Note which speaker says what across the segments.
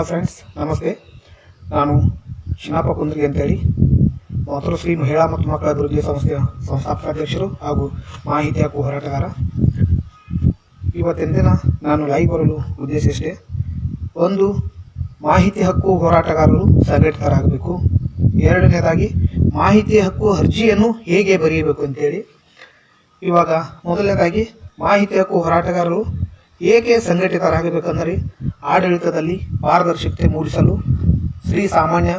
Speaker 1: Friends, ನಮಸ್ತೆ. ನಾನು ಶಿನಾಪ ಕುಂದ್ರಿಗೆ ಅಂತೇಳಿ ಮಾತೃಶ್ರೀ ಮಹಿಳಾ ಮತ್ತು ಮಕ್ಕಳ ಅಭಿವೃದ್ಧಿ ಸಂಸ್ಥೆಯ ಸಂಸ್ಥಾಪಕ ಅಧ್ಯಕ್ಷರು ಹಾಗೂ ಮಾಹಿತಿ ಹಕ್ಕು ಹೋರಾಟಗಾರ. ಇವತ್ತಿನ ದಿನ ನಾನು ಲೈವ್ ಬರಲು ಉದ್ದೇಶ ಇಷ್ಟೇ. ಒಂದು, ಮಾಹಿತಿ ಹಕ್ಕು ಹೋರಾಟಗಾರರು ಸಂಘಟಿತರಾಗಬೇಕು. ಎರಡನೇದಾಗಿ, ಮಾಹಿತಿ ಹಕ್ಕು ಅರ್ಜಿಯನ್ನು ಹೇಗೆ ಬರೆಯಬೇಕು ಅಂತೇಳಿ. ಇವಾಗ ಮೊದಲನೇದಾಗಿ, ಮಾಹಿತಿ ಹಕ್ಕು ಹೋರಾಟಗಾರರು ಏಕೆ ಸಂಘಟಿತರಾಗಬೇಕಂದರೆ ಆಡಳಿತದಲ್ಲಿ ಪಾರದರ್ಶಕತೆ ಮೂಡಿಸಲು ಶ್ರೀಸಾಮಾನ್ಯ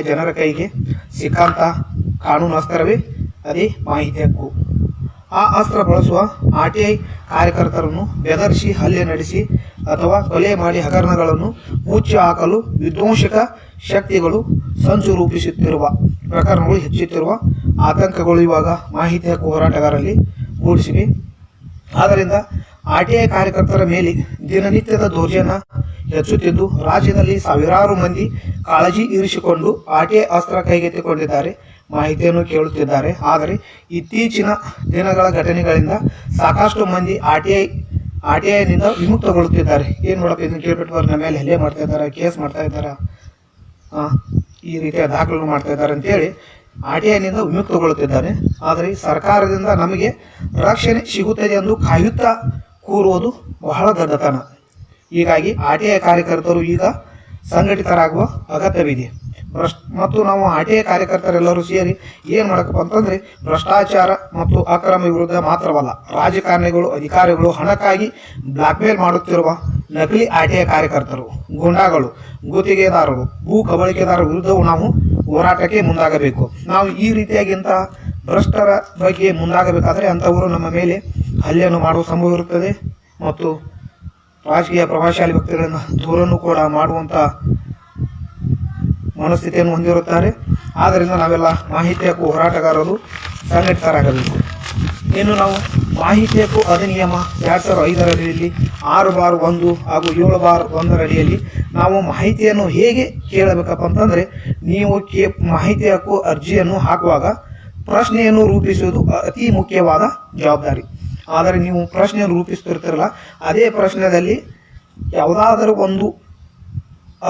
Speaker 1: ಜನರ ಕೈಗೆ ಸಿಕ್ಕಂತ ಕಾನೂನು ಅಸ್ತ್ರವೇ ಅದೇ ಮಾಹಿತಿ ಹಕ್ಕು. ಆ ಅಸ್ತ್ರ ಬಳಸುವ RTI ಕಾರ್ಯಕರ್ತರನ್ನು ಬೆದರಿಸಿ ಹಲ್ಲೆ ನಡೆಸಿ ಅಥವಾ ಕೊಲೆ ಮಾಡಿ ಹಗರಣಗಳನ್ನು ಮುಚ್ಚಿ ಹಾಕಲು ವಿಧ್ವಂಸಕ ಶಕ್ತಿಗಳು ಸಂಚು ರೂಪಿಸುತ್ತಿರುವ ಪ್ರಕರಣಗಳು ಹೆಚ್ಚುತ್ತಿರುವ ಆತಂಕಗಳು ಇವಾಗ ಮಾಹಿತಿ ಹಕ್ಕು ಹೋರಾಟಗಾರರಲ್ಲಿ ಮೂಡಿಸಿವೆ. ಆದ್ದರಿಂದ RTI ಕಾರ್ಯಕರ್ತರ ಮೇಲೆ ದಿನನಿತ್ಯದ ದೌರ್ಜನ್ಯ ಹೆಚ್ಚುತ್ತಿದ್ದು ರಾಜ್ಯದಲ್ಲಿ ಸಾವಿರಾರು ಮಂದಿ ಕಾಳಜಿ ಇರಿಸಿಕೊಂಡು RTI ಅಸ್ತ್ರ ಕೈಗೆತ್ತಿಕೊಂಡಿದ್ದಾರೆ, ಮಾಹಿತಿಯನ್ನು ಕೇಳುತ್ತಿದ್ದಾರೆ. ಆದರೆ ಇತ್ತೀಚಿನ ದಿನಗಳ ಘಟನೆಗಳಿಂದ ಸಾಕಷ್ಟು ಮಂದಿ RTIನಿಂದ ವಿಮುಕ್ತಗೊಳ್ಳುತ್ತಿದ್ದಾರೆ. ಏನು ನೋಡಪ್ಪ, ಇದನ್ನು ಕೇಳ್ಬಿಟ್ಟು ನಮ್ಮ ಮೇಲೆ ಹಲ್ಲೆ ಮಾಡ್ತಾ ಇದ್ದಾರೆ, ಕೇಸ್ ಮಾಡ್ತಾ ಇದ್ದಾರೆ, ಈ ರೀತಿಯ ದಾಖಲು ಮಾಡ್ತಾ ಇದ್ದಾರೆ ಅಂತೇಳಿ RTIನಿಂದ ವಿಮುಕ್ತಗೊಳ್ಳುತ್ತಿದ್ದಾರೆ. ಆದರೆ ಸರ್ಕಾರದಿಂದ ನಮಗೆ ರಕ್ಷಣೆ ಸಿಗುತ್ತದೆ ಎಂದು ಕಾಯುತ್ತಾ ಕೂರುವುದು ಬಹಳ ದೊಡ್ಡತನ. ಹೀಗಾಗಿ RTI ಕಾರ್ಯಕರ್ತರು ಈಗ ಸಂಘಟಿತರಾಗುವ ಅಗತ್ಯವಿದೆ. ಮತ್ತು ನಾವು RTI ಕಾರ್ಯಕರ್ತರೆಲ್ಲರೂ ಸೇರಿ ಏನು ಮಾಡಬೇಕಪ್ಪ ಅಂತಂದರೆ, ಭ್ರಷ್ಟಾಚಾರ ಮತ್ತು ಅಕ್ರಮ ವಿರುದ್ಧ ಮಾತ್ರವಲ್ಲ, ರಾಜಕಾರಣಿಗಳು, ಅಧಿಕಾರಿಗಳು ಹಣಕ್ಕಾಗಿ ಬ್ಲಾಕ್ಮೇಲ್ ಮಾಡುತ್ತಿರುವ ನಕಲಿ RTI ಕಾರ್ಯಕರ್ತರು, ಗೂಂಡಾಗಳು, ಗುತ್ತಿಗೆದಾರರು, ಭೂ ಕಬಳಿಕೆದಾರರ ವಿರುದ್ಧವೂ ನಾವು ಹೋರಾಟಕ್ಕೆ ಮುಂದಾಗಬೇಕು. ನಾವು ಈ ರೀತಿಯಾಗಿಂತ ಭ್ರಷ್ಟರ ಬಗ್ಗೆ ಮುಂದಾಗಬೇಕಾದರೆ ಅಂಥವರು ನಮ್ಮ ಮೇಲೆ ಹಲ್ಲೆಯನ್ನು ಮಾಡುವ ಸಂಭವ ಇರುತ್ತದೆ ಮತ್ತು ರಾಜಕೀಯ ಪ್ರಭಾವಶಾಲಿ ವ್ಯಕ್ತಿಗಳಿಂದ ದೂರನ್ನು ಕೂಡ ಮಾಡುವಂಥ ಮನಸ್ಥಿತಿಯನ್ನು ಹೊಂದಿರುತ್ತಾರೆ. ಆದ್ದರಿಂದ ನಾವೆಲ್ಲ ಮಾಹಿತಿ ಹಕ್ಕು ಹೋರಾಟಗಾರರು ಸಂಘಟಿತರಾಗಬೇಕು. ಇನ್ನು ನಾವು ಮಾಹಿತಿ ಹಕ್ಕು ಅಧಿನಿಯಮ 2005 ಅಡಿಯಲ್ಲಿ 6/1 ಹಾಗೂ 7/1 ಅಡಿಯಲ್ಲಿ ನಾವು ಮಾಹಿತಿಯನ್ನು ಹೇಗೆ ಕೇಳಬೇಕಪ್ಪ ಅಂತಂದರೆ, ನೀವು ಮಾಹಿತಿ ಹಕ್ಕು ಅರ್ಜಿಯನ್ನು ಹಾಕುವಾಗ ಪ್ರಶ್ನೆಯನ್ನು ರೂಪಿಸುವುದು ಅತಿ ಮುಖ್ಯವಾದ ಜವಾಬ್ದಾರಿ. ಆದರೆ ನೀವು ಪ್ರಶ್ನೆಯನ್ನು ರೂಪಿಸ್ತಿರ್ತಿರಲ್ಲ, ಅದೇ ಪ್ರಶ್ನೆಯಲ್ಲಿ ಯಾವುದಾದರೂ ಒಂದು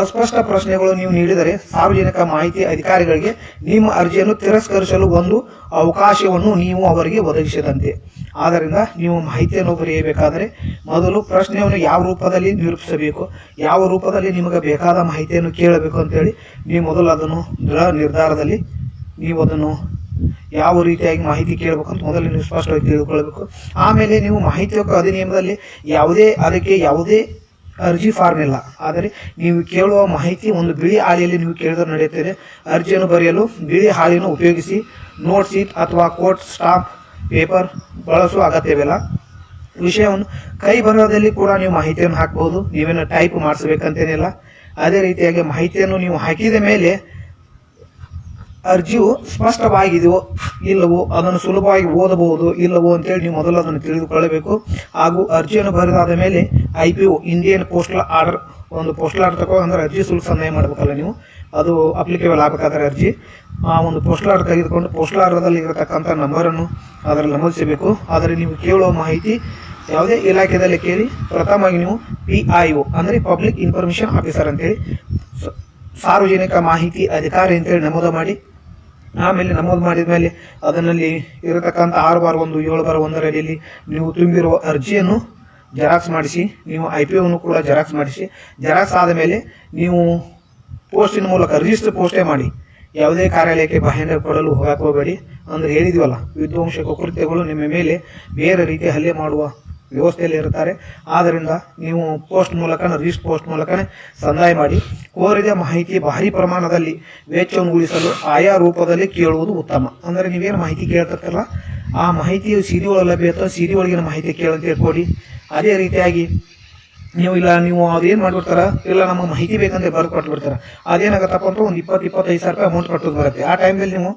Speaker 1: ಅಸ್ಪಷ್ಟ ಪ್ರಶ್ನೆಗಳು ನೀವು ನೀಡಿದರೆ ಸಾರ್ವಜನಿಕ ಮಾಹಿತಿ ಅಧಿಕಾರಿಗಳಿಗೆ ನಿಮ್ಮ ಅರ್ಜಿಯನ್ನು ತಿರಸ್ಕರಿಸಲು ಒಂದು ಅವಕಾಶವನ್ನು ನೀವು ಅವರಿಗೆ ಒದಗಿಸಿದಂತೆ. ಆದ್ದರಿಂದ ನೀವು ಮಾಹಿತಿಯನ್ನು ಬರೆಯಬೇಕಾದರೆ ಮೊದಲು ಪ್ರಶ್ನೆಯನ್ನು ಯಾವ ರೂಪದಲ್ಲಿ ನಿರೂಪಿಸಬೇಕು, ಯಾವ ರೂಪದಲ್ಲಿ ನಿಮಗೆ ಬೇಕಾದ ಮಾಹಿತಿಯನ್ನು ಕೇಳಬೇಕು ಅಂತೇಳಿ ನೀವು ಮೊದಲು ಅದನ್ನು ದೃಢ ನಿರ್ಧಾರದಲ್ಲಿ ನೀವು ಅದನ್ನು ಯಾವ ರೀತಿಯಾಗಿ ಮಾಹಿತಿ ಕೇಳಬೇಕಂತ ಮೊದಲು ನೀವು ಸ್ಪಷ್ಟವಾಗಿ ತಿಳಿದುಕೊಳ್ಳಬೇಕು. ಆಮೇಲೆ ನೀವು ಮಾಹಿತಿ ಹಕ್ಕು ಅಧಿನಿಯಮದಲ್ಲಿ ಯಾವುದೇ ಅರ್ಜಿ ಫಾರ್ಮ್ ಇಲ್ಲ. ಆದರೆ ನೀವು ಕೇಳುವ ಮಾಹಿತಿ ಒಂದು ಬಿಳಿ ಹಾಳೆಯಲ್ಲಿ ನೀವು ಕೇಳಿದ್ರೆ ನಡೆಯುತ್ತದೆ. ಅರ್ಜಿಯನ್ನು ಬರೆಯಲು ಬಿಳಿ ಹಾಳೆಯನ್ನು ಉಪಯೋಗಿಸಿ ನೋಟ್ ಶೀಟ್ ಅಥವಾ ಕೋರ್ಟ್ ಸ್ಟಾಂಪ್ ಪೇಪರ್ ಬಳಸುವ ಅಗತ್ಯವಿಲ್ಲ. ವಿಷಯವನ್ನು ಕೈ ಬರಹದಲ್ಲಿ ಕೂಡ ನೀವು ಮಾಹಿತಿಯನ್ನು ಹಾಕಬಹುದು, ನೀವೇನು ಟೈಪ್ ಮಾಡಿಸಬೇಕಂತೇನಿಲ್ಲ. ಅದೇ ರೀತಿಯಾಗಿ ಮಾಹಿತಿಯನ್ನು ನೀವು ಹಾಕಿದ ಮೇಲೆ ಅರ್ಜಿಯು ಸ್ಪಷ್ಟವಾಗಿದೆಯೋ ಇಲ್ಲವೋ, ಅದನ್ನು ಸುಲಭವಾಗಿ ಓದಬಹುದು ಇಲ್ಲವೋ ಅಂತೇಳಿ ನೀವು ಮೊದಲು ಅದನ್ನು ತಿಳಿದುಕೊಳ್ಳಬೇಕು. ಹಾಗೂ ಅರ್ಜಿಯನ್ನು ಬರೆದಾದ ಮೇಲೆ IPO ಇಂಡಿಯನ್ ಪೋಸ್ಟಲ್ ಆರ್ಡರ್, ಒಂದು ಪೋಸ್ಟಲ್ ಆರ್ಡರ್ ತಗೋ ಅಂದ್ರೆ ಅರ್ಜಿ ಶುಲ್ಕ ಸಂದಾಯ ಮಾಡಬೇಕಲ್ಲ ನೀವು, ಅದು ಅಪ್ಲಿಕೇಬಲ್ ಆಗಬೇಕಾದ್ರೆ ಅರ್ಜಿ ಆ ಒಂದು ಪೋಸ್ಟಲ್ ಆರ್ಡರ್ ತೆಗೆದುಕೊಂಡು ಪೋಸ್ಟಲ್ ಆರ್ಡರ್ದಲ್ಲಿ ಇರತಕ್ಕಂಥ ನಂಬರನ್ನು ಅದರಲ್ಲಿ ನಮೂದಿಸಬೇಕು. ಆದರೆ ನೀವು ಕೇಳುವ ಮಾಹಿತಿ ಯಾವುದೇ ಇಲಾಖೆಯಲ್ಲಿ ಕೇಳಿ ಪ್ರಥಮವಾಗಿ ನೀವು PIO ಅಂದರೆ ಪಬ್ಲಿಕ್ ಇನ್ಫಾರ್ಮೇಷನ್ ಆಫೀಸರ್ ಅಂತೇಳಿ, ಸಾರ್ವಜನಿಕ ಮಾಹಿತಿ ಅಧಿಕಾರಿ ಅಂತೇಳಿ ನಮೂದು ಮಾಡಿ, ಆಮೇಲೆ ನಮೂದು ಮಾಡಿದ ಮೇಲೆ ಅದರಲ್ಲಿ ಇರತಕ್ಕಂಥ 6/1 7/1 ಅಡಿಯಲ್ಲಿ ನೀವು ತುಂಬಿರುವ ಅರ್ಜಿಯನ್ನು ಜೆರಾಕ್ಸ್ ಮಾಡಿಸಿ, ನೀವು IPOವನ್ನು ಕೂಡ ಜೆರಾಕ್ಸ್ ಮಾಡಿಸಿ, ಜೆರಾಕ್ಸ್ ಆದ ಮೇಲೆ ನೀವು ಪೋಸ್ಟಿನ ಮೂಲಕ ರಿಜಿಸ್ಟರ್ ಪೋಸ್ಟೇ ಮಾಡಿ. ಯಾವುದೇ ಕಾರ್ಯಾಲಯಕ್ಕೆ ಬಾಹ್ಯ ಕೊಡಲು ಹೋಗಕ್ಕೆ ಹೋಗಬೇಡಿ. ಅಂದ್ರೆ ಹೇಳಿದ್ವಲ್ಲ, ವಿಧ್ವಂಸಕ ಕೃತ್ಯಗಳು ನಿಮ್ಮ ಮೇಲೆ ಬೇರೆ ರೀತಿ ಹಲ್ಲೆ ಮಾಡುವ ವ್ಯವಸ್ಥೆಯಲ್ಲಿ ಇರುತ್ತಾರೆ. ಆದ್ದರಿಂದ ನೀವು ಪೋಸ್ಟ್ ಮೂಲಕ ರಿಜಿಸ್ಟರ್ ಪೋಸ್ಟ್ ಮೂಲಕನೇ ಸಂದಾಯ ಮಾಡಿ. ಕೋರಿದ ಮಾಹಿತಿ ಭಾರಿ ಪ್ರಮಾಣದಲ್ಲಿ ವೆಚ್ಚವನ್ನು ಉಳಿಸಲು ಆಯಾ ರೂಪದಲ್ಲಿ ಕೇಳುವುದು ಉತ್ತಮ. ಅಂದರೆ ನೀವೇನು ಮಾಹಿತಿ ಕೇಳ್ತಿರ್ತಾರಲ್ಲ, ಆ ಮಾಹಿತಿಯು CD ಒಳಗೆ ಲಭ್ಯ ಇರ್ತದೆ, CD ಒಳಗಿನ ಮಾಹಿತಿ ಕೇಳಂತ ಕೊಡಿ. ಅದೇ ರೀತಿಯಾಗಿ ನೀವು ಅದೇನು ಮಾಡಿಬಿಡ್ತಾರ, ಇಲ್ಲ ನಮಗೆ ಮಾಹಿತಿ ಬೇಕಂತ ಬರ್ದು ಕೊಟ್ಬಿಡ್ತಾರೆ. ಅದೇನಾಗತ್ತಪ್ಪ ಅಂತ ಒಂದು 20-25 ಸಾವಿರ ರೂಪಾಯಿ ಅಮೌಂಟ್ ಕಟ್ಟೋದು ಬರುತ್ತೆ. ಆ ಟೈಮಲ್ಲಿ ನೀವು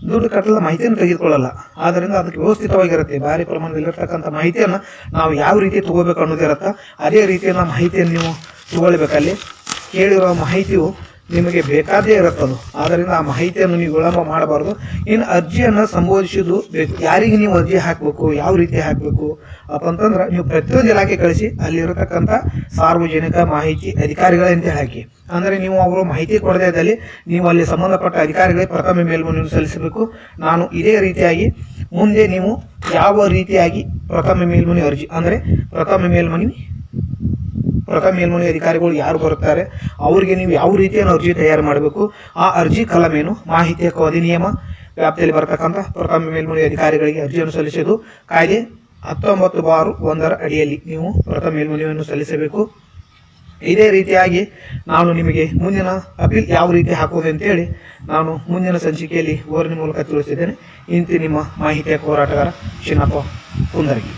Speaker 1: ದುಡ್ಡು ಕಟ್ಟಲ್ಲ, ಮಾಹಿತಿಯನ್ನು ತೆಗೆದುಕೊಳ್ಳಲ್ಲ. ಆದ್ದರಿಂದ ಅದಕ್ಕೆ ವ್ಯವಸ್ಥಿತವಾಗಿರುತ್ತೆ. ಭಾರಿ ಪ್ರಮಾಣದಲ್ಲಿರ್ತಕ್ಕಂಥ ಮಾಹಿತಿಯನ್ನು ನಾವು ಯಾವ ರೀತಿ ತಗೋಬೇಕು ಅನ್ನೋದಿರತ್ತ, ಅದೇ ರೀತಿಯ ಮಾಹಿತಿಯನ್ನು ನೀವು ತಗೊಳ್ಬೇಕಲ್ಲಿ. ಕೇಳಿರೋ ಮಾಹಿತಿಯು ನಿಮಗೆ ಬೇಕಾದೇ ಇರುತ್ತದು. ಆದ್ದರಿಂದ ಆ ಮಾಹಿತಿಯನ್ನು ನೀವು ವಿಳಂಬ ಮಾಡಬಾರ್ದು. ಇನ್ನು ಅರ್ಜಿಯನ್ನು ಸಂಬೋಧಿಸುವುದು ಬೇಕು. ಯಾರಿಗೆ ನೀವು ಅರ್ಜಿ ಹಾಕಬೇಕು, ಯಾವ ರೀತಿ ಹಾಕಬೇಕು ಅಪ್ಪ ಅಂತಂದ್ರೆ ನೀವು ಪ್ರತಿಯೊಂದು ಇಲಾಖೆ ಕಳಿಸಿ ಅಲ್ಲಿರತಕ್ಕಂಥ ಸಾರ್ವಜನಿಕ ಮಾಹಿತಿ ಅಧಿಕಾರಿಗಳಂತ ಹಾಕಿ. ಅಂದರೆ ನೀವು ಅವರು ಮಾಹಿತಿ ಕೊಡದೇ ಇದ್ದಲ್ಲಿ ನೀವು ಅಲ್ಲಿ ಸಂಬಂಧಪಟ್ಟ ಅಧಿಕಾರಿಗಳಿಗೆ ಪ್ರಥಮ ಮೇಲ್ಮನವಿಯನ್ನು ಸಲ್ಲಿಸಬೇಕು. ನಾನು ಇದೇ ರೀತಿಯಾಗಿ ಮುಂದೆ ನೀವು ಯಾವ ರೀತಿಯಾಗಿ ಪ್ರಥಮ ಮೇಲ್ಮನವಿ ಅರ್ಜಿ ಅಂದರೆ ಪ್ರಥಮ ಮೇಲ್ಮನವಿ ಅಧಿಕಾರಿಗಳು ಯಾರು ಬರುತ್ತಾರೆ ಅವರಿಗೆ ನೀವು ಯಾವ ರೀತಿಯ ಅರ್ಜಿ ತಯಾರು ಮಾಡಬೇಕು, ಆ ಅರ್ಜಿ ಕಲಮೇನು, ಮಾಹಿತಿ ಹಕ್ಕು ಅಧಿನಿಯಮ ವ್ಯಾಪ್ತಿಯಲ್ಲಿ ಬರತಕ್ಕಂಥ ಪ್ರಥಮ ಮೇಲ್ಮನವಿ ಅಧಿಕಾರಿಗಳಿಗೆ ಅರ್ಜಿಯನ್ನು ಸಲ್ಲಿಸುವುದು ಕಾಯ್ದೆ 19/1 ಅಡಿಯಲ್ಲಿ ನೀವು ಪ್ರಥಮ ಮೇಲ್ಮನವಿಯನ್ನು ಸಲ್ಲಿಸಬೇಕು. ಇದೇ ರೀತಿಯಾಗಿ ನಾನು ನಿಮಗೆ ಮುಂದಿನ ಅಪೀಲ್ ಯಾವ ರೀತಿ ಹಾಕುವುದು ಅಂತೇಳಿ ನಾನು ಮುಂದಿನ ಸಂಚಿಕೆಯಲ್ಲಿ ವಿವರಣೆ ಮೂಲಕ ತಿಳಿಸಿದ್ದೇನೆ. ಇಂತಿ ನಿಮ್ಮ ಮಾಹಿತಿಯ ಹೋರಾಟಗಾರ ಶಿನಪ್ಪ ಕುಂದರ್ಗಿ.